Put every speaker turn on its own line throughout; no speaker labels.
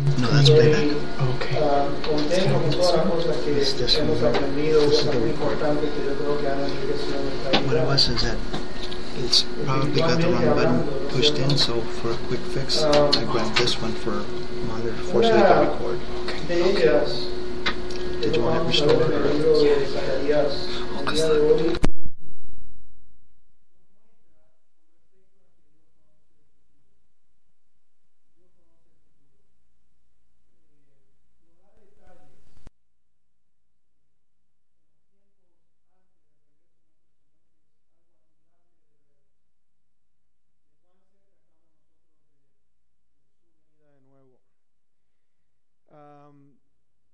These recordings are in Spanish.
No, that's playback.
Okay.
Contento con todas las cosas que hemos aprendido, cosas muy importantes que yo creo que han enriquecido nuestra
What it
vida.
was is that it's probably got the wrong button pushed in, so for a quick fix, I grabbed this one for monitor 4 so they can record.
De ellas,
Did you want it restored?
en el libro de Zacarías, el día de hoy, de nuevo.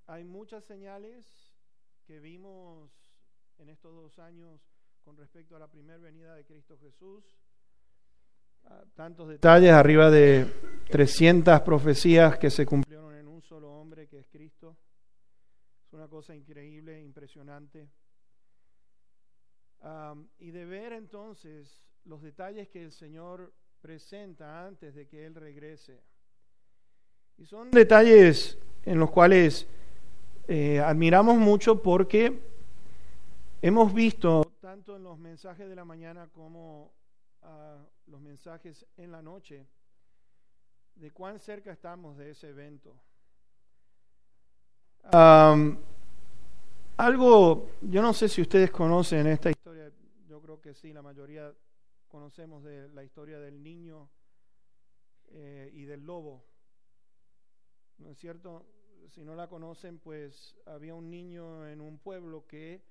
Hay muchas señales que vimos en estos 2 años con respecto a la primera venida de Cristo Jesús. Tantos detalles, arriba de 300 profecías que se cumplieron en un solo hombre que es Cristo. Es una cosa increíble, impresionante. Y de ver entonces los detalles que el Señor presenta antes de que Él regrese. Y son detalles en los cuales admiramos mucho porque hemos visto tanto en los mensajes de la mañana como los mensajes en la noche de cuán cerca estamos de ese evento. Algo, yo no sé si ustedes conocen esta historia, yo creo que sí, la mayoría conocemos de la historia del niño y del lobo, ¿no es cierto? Si no la conocen, pues había un niño en un pueblo que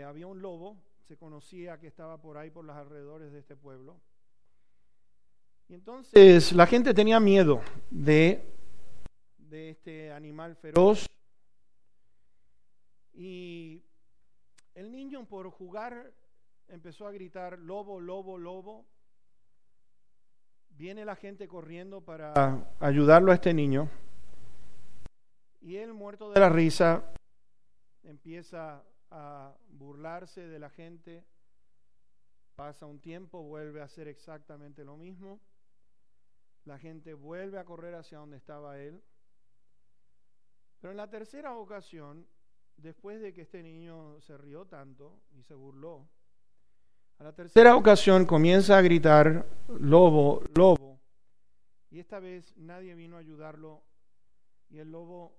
había un lobo, se conocía que estaba por ahí por los alrededores de este pueblo. Y entonces la gente tenía miedo de este animal feroz. Y el niño, por jugar, empezó a gritar: lobo, lobo, lobo. Viene la gente corriendo para ayudarlo a este niño. Y él, muerto de la risa, empieza a burlarse de la gente. Pasa un tiempo, vuelve a hacer exactamente lo mismo. La gente vuelve a correr hacia donde estaba él. Pero en la tercera ocasión, después de que este niño se rió tanto y se burló, a la tercera ocasión comienza a gritar: lobo, lobo. Y esta vez nadie vino a ayudarlo y el lobo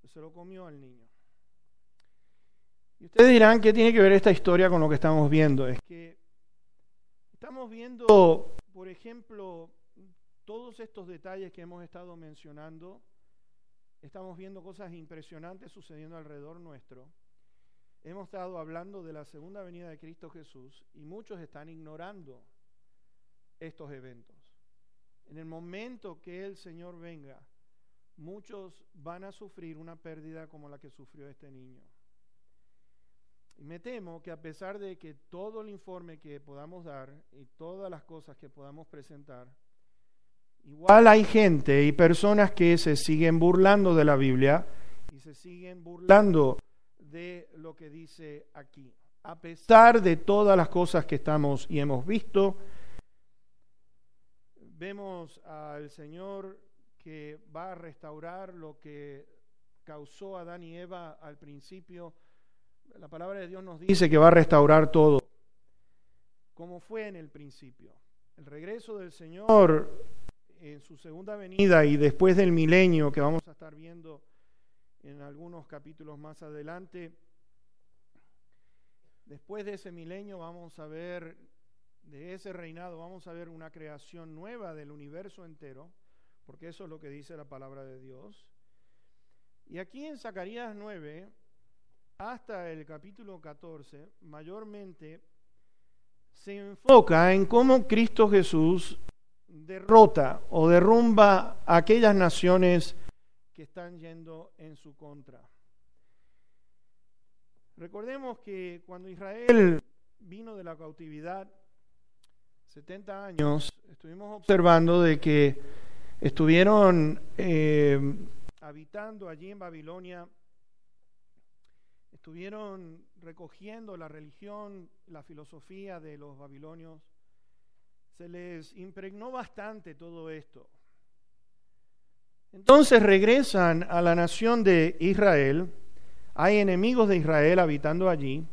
se lo comió al niño. Y ustedes dirán: ¿qué tiene que ver esta historia con lo que estamos viendo? Es que estamos viendo, por ejemplo, todos estos detalles que hemos estado mencionando. Estamos viendo cosas impresionantes sucediendo alrededor nuestro. Hemos estado hablando de la segunda venida de Cristo Jesús y muchos están ignorando estos eventos. En el momento que el Señor venga, muchos van a sufrir una pérdida como la que sufrió este niño. Y me temo que a pesar de que todo el informe que podamos dar y todas las cosas que podamos presentar, igual hay gente y personas que se siguen burlando de la Biblia y se siguen burlando de lo que dice aquí. A pesar de todas las cosas que estamos y hemos visto, vemos al Señor que va a restaurar lo que causó Adán y Eva al principio. La palabra de Dios nos dice que va a restaurar todo, como fue en el principio. El regreso del Señor en su segunda venida y después del milenio, que vamos a estar viendo en algunos capítulos más adelante, después de ese milenio vamos a ver, de ese reinado vamos a ver una creación nueva del universo entero, porque eso es lo que dice la palabra de Dios. Y aquí en Zacarías 9 hasta el capítulo 14 mayormente se enfoca en cómo Cristo Jesús derrota o derrumba a aquellas naciones que están yendo en su contra. Recordemos que cuando Israel vino de la cautividad, 70 años, estuvimos observando de que estuvieron habitando allí en Babilonia, estuvieron recogiendo la religión, la filosofía de los babilonios. Se les impregnó bastante todo esto. Entonces regresan a la nación de Israel, hay enemigos de Israel habitando allí,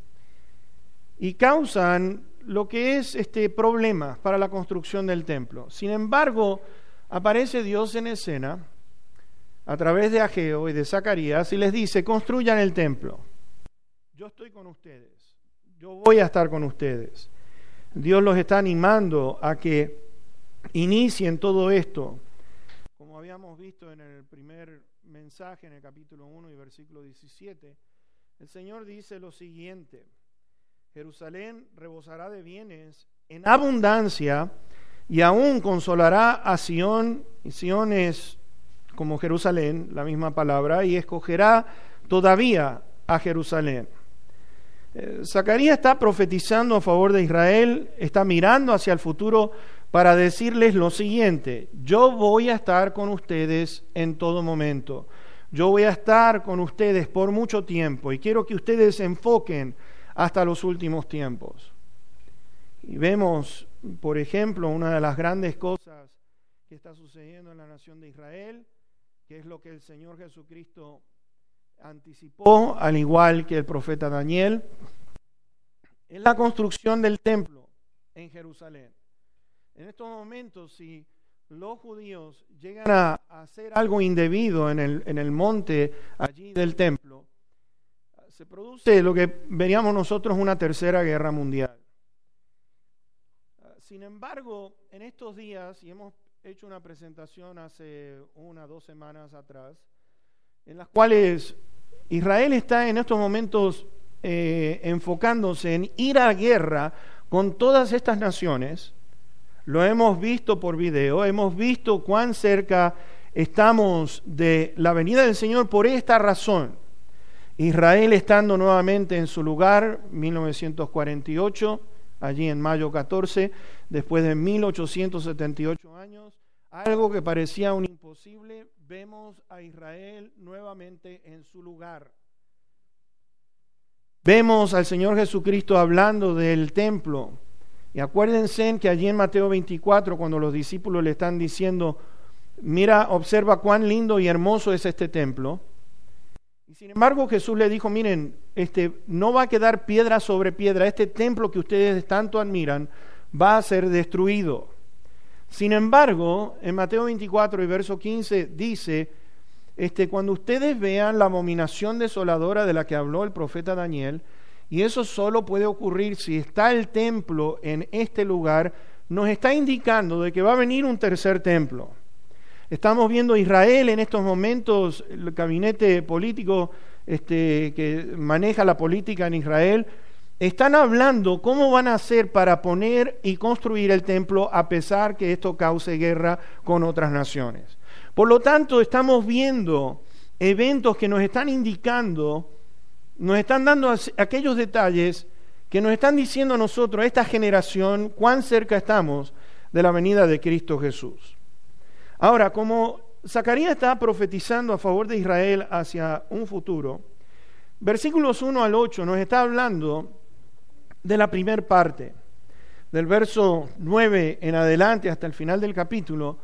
y causan lo que es problema para la construcción del templo. Sin embargo, aparece Dios en escena a través de Ageo y de Zacarías y les dice: construyan el templo. Yo estoy con ustedes, yo voy a estar con ustedes. Dios los está animando a que inicien todo esto. Como habíamos visto en el primer mensaje, en el capítulo 1 y versículo 17, el Señor dice lo siguiente: Jerusalén rebosará de bienes en abundancia y aún consolará a Sión, y Sión es como Jerusalén, la misma palabra, y escogerá todavía a Jerusalén. Zacarías está profetizando a favor de Israel, está mirando hacia el futuro para decirles lo siguiente: yo voy a estar con ustedes en todo momento, yo voy a estar con ustedes por mucho tiempo y quiero que ustedes se enfoquen hasta los últimos tiempos. Y vemos, por ejemplo, una de las grandes cosas que está sucediendo en la nación de Israel, que es lo que el Señor Jesucristo anticipó, al igual que el profeta Daniel, es la construcción del templo en Jerusalén. En estos momentos, si los judíos llegan a hacer algo indebido en el monte allí del templo, se produce lo que veríamos nosotros una tercera guerra mundial. Sin embargo, en estos días, y hemos hecho una presentación hace 1 o 2 semanas atrás, en las cuales Israel está en estos momentos enfocándose en ir a guerra con todas estas naciones. Lo hemos visto por video, hemos visto cuán cerca estamos de la venida del Señor por esta razón. Israel estando nuevamente en su lugar, 1948, allí en mayo 14, después de 1878 años, algo que parecía un imposible, vemos a Israel nuevamente en su lugar. Vemos al Señor Jesucristo hablando del templo. Y acuérdense que allí en Mateo 24, cuando los discípulos le están diciendo: mira, observa cuán lindo y hermoso es este templo. Y sin embargo Jesús le dijo: miren, no va a quedar piedra sobre piedra, este templo que ustedes tanto admiran va a ser destruido. Sin embargo, en Mateo 24 y verso 15 dice: cuando ustedes vean la abominación desoladora de la que habló el profeta Daniel, y eso solo puede ocurrir si está el templo en este lugar, nos está indicando de que va a venir un tercer templo. Estamos viendo a Israel en estos momentos, el gabinete político que maneja la política en Israel, están hablando cómo van a hacer para poner y construir el templo a pesar que esto cause guerra con otras naciones. Por lo tanto, estamos viendo eventos que nos están indicando, nos están dando aquellos detalles que nos están diciendo a nosotros, a esta generación, cuán cerca estamos de la venida de Cristo Jesús. Ahora, como Zacarías está profetizando a favor de Israel hacia un futuro, versículos 1 al 8 nos está hablando de la primera parte. Del verso 9 en adelante hasta el final del capítulo,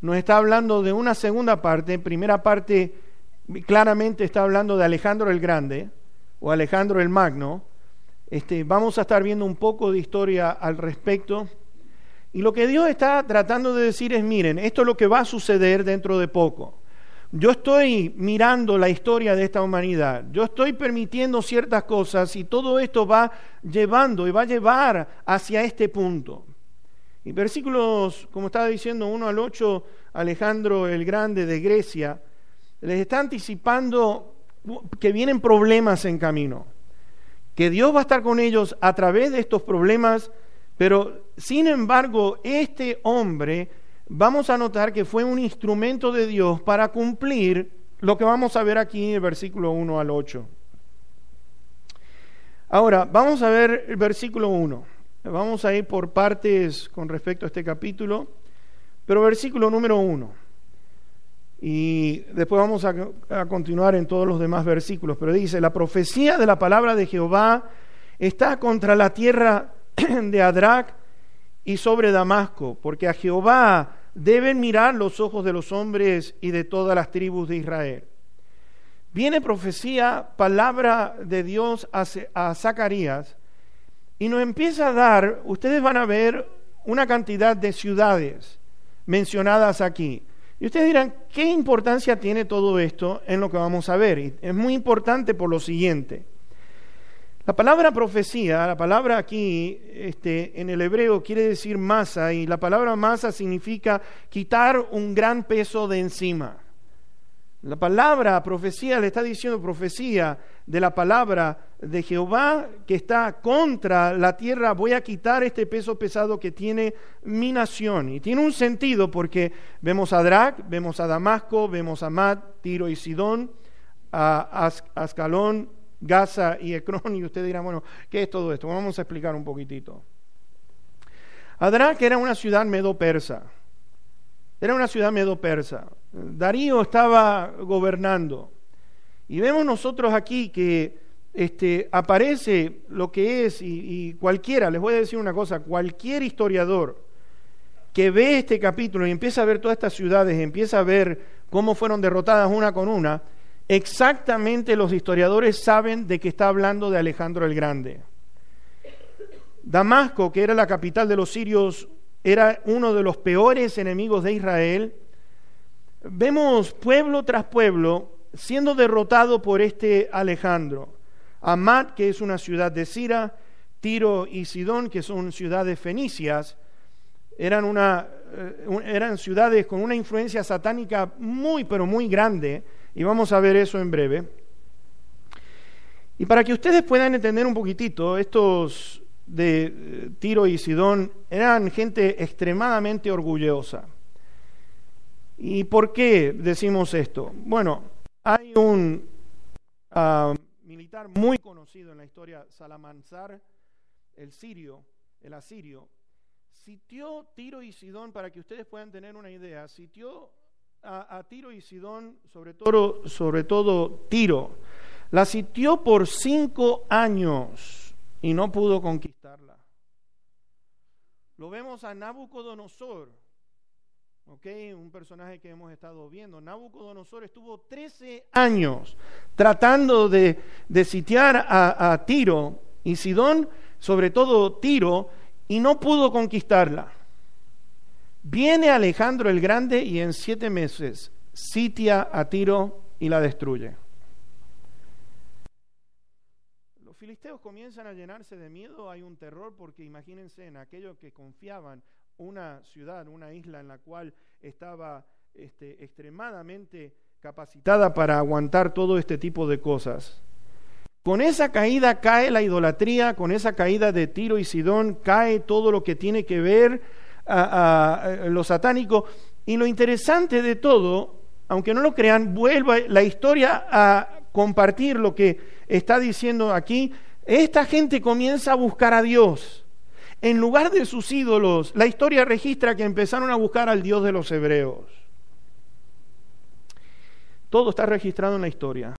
nos está hablando de una segunda parte. Primera parte claramente está hablando de Alejandro el Grande o Alejandro el Magno. Vamos a estar viendo un poco de historia al respecto. Y lo que Dios está tratando de decir es: miren, esto es lo que va a suceder dentro de poco. Yo estoy mirando la historia de esta humanidad. Yo estoy permitiendo ciertas cosas y todo esto va llevando y va a llevar hacia este punto. Y versículos, como estaba diciendo, 1 al 8, Alejandro el Grande de Grecia, les está anticipando que vienen problemas en camino, que Dios va a estar con ellos a través de estos problemas, pero sin embargo este hombre, vamos a notar que fue un instrumento de Dios para cumplir lo que vamos a ver aquí en el versículo 1 al 8. Ahora, vamos a ver el versículo 1. Vamos a ir por partes con respecto a este capítulo, pero versículo número 1. Y después vamos a continuar en todos los demás versículos, pero dice: la profecía de la palabra de Jehová está contra la tierra de Adrac y sobre Damasco, porque a Jehová deben mirar los ojos de los hombres y de todas las tribus de Israel. Viene profecía, palabra de Dios a Zacarías, y nos empieza a dar, ustedes van a ver una cantidad de ciudades mencionadas aquí. Y ustedes dirán, ¿qué importancia tiene todo esto en lo que vamos a ver? Y es muy importante por lo siguiente. La palabra profecía, la palabra aquí en el hebreo quiere decir masa, y la palabra masa significa quitar un gran peso de encima. La palabra profecía le está diciendo profecía de la palabra de Jehová que está contra la tierra. Voy a quitar este peso pesado que tiene mi nación. Y tiene un sentido porque vemos a Drac, vemos a Damasco, vemos a Mat, Tiro y Sidón, a Ascalón, Gaza y Ecrón. Y ustedes dirán, bueno, ¿qué es todo esto? Vamos a explicar un poquitito. Drac era una ciudad medo-persa. Era una ciudad medo-persa. Darío estaba gobernando. Y vemos nosotros aquí que aparece lo que es, y cualquiera, les voy a decir una cosa, cualquier historiador que ve este capítulo y empieza a ver todas estas ciudades, empieza a ver cómo fueron derrotadas una con una, exactamente los historiadores saben de que está hablando de Alejandro el Grande. Damasco, que era la capital de los sirios, era uno de los peores enemigos de Israel. Vemos pueblo tras pueblo siendo derrotado por este Alejandro. Amat, que es una ciudad de Sira, Tiro y Sidón, que son ciudades fenicias, eran ciudades con una influencia satánica muy, pero muy grande, y vamos a ver eso en breve. Y para que ustedes puedan entender un poquitito, estos de Tiro y Sidón eran gente extremadamente orgullosa. ¿Y por qué decimos esto? Bueno, hay un militar muy conocido en la historia, Salmanasar, el asirio, sitió Tiro y Sidón, para que ustedes puedan tener una idea, sitió a Tiro y Sidón, sobre todo Tiro, la sitió por 5 años y no pudo conquistarla. Lo vemos a Nabucodonosor, un personaje que hemos estado viendo. Nabucodonosor estuvo 13 años tratando de sitiar a Tiro y Sidón, sobre todo Tiro, y no pudo conquistarla. Viene Alejandro el Grande y en 7 meses sitia a Tiro y la destruye. Los filisteos comienzan a llenarse de miedo, hay un terror, porque imagínense en aquellos que confiaban una ciudad, una isla en la cual estaba extremadamente capacitada para aguantar todo este tipo de cosas. Con esa caída cae la idolatría, con esa caída de Tiro y Sidón cae todo lo que tiene que ver a lo satánico. Y lo interesante de todo, aunque no lo crean, vuelve la historia a compartir lo que está diciendo aquí. Esta gente comienza a buscar a Dios. En lugar de sus ídolos, la historia registra que empezaron a buscar al Dios de los hebreos. Todo está registrado en la historia.